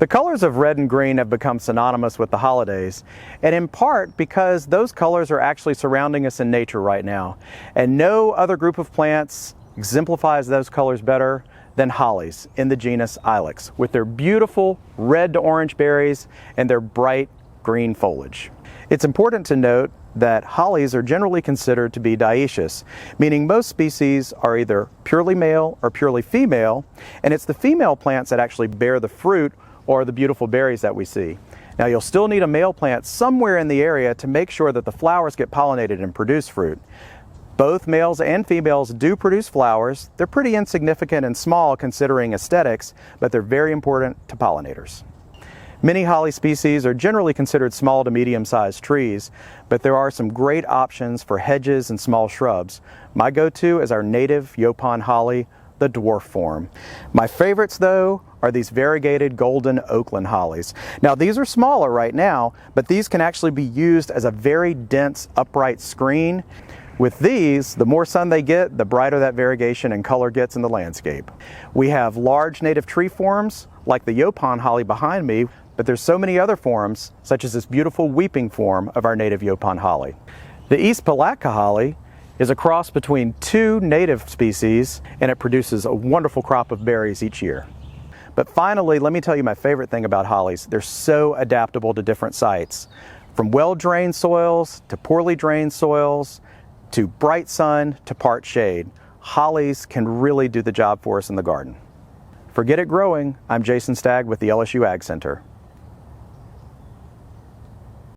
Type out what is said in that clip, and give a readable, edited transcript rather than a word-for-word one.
The colors of red and green have become synonymous with the holidays, and in part because those colors are actually surrounding us in nature right now. And no other group of plants exemplifies those colors better than hollies in the genus Ilex, with their beautiful red to orange berries and their bright green foliage. It's important to note that hollies are generally considered to be dioecious, meaning most species are either purely male or purely female, and it's the female plants that actually bear the fruit or the beautiful berries that we see. Now, you'll still need a male plant somewhere in the area to make sure that the flowers get pollinated and produce fruit. Both males and females do produce flowers. They're pretty insignificant and small considering aesthetics, but they're very important to pollinators. Many holly species are generally considered small to medium-sized trees, but there are some great options for hedges and small shrubs. My go-to is our native Yaupon holly, the dwarf form. My favorites, though, are these variegated golden Oakland hollies. Now, these are smaller right now, but these can actually be used as a very dense upright screen. With these, the more sun they get, the brighter that variegation and color gets in the landscape. We have large native tree forms, like the Yaupon holly behind me, but there's so many other forms, such as this beautiful weeping form of our native Yaupon holly. The East Palatka holly is a cross between two native species, and it produces a wonderful crop of berries each year. But finally, let me tell you my favorite thing about hollies. They're so adaptable to different sites. From well-drained soils to poorly drained soils, to bright sun to part shade, hollies can really do the job for us in the garden. For Get It Growing, I'm Jason Stagg with the LSU AgCenter.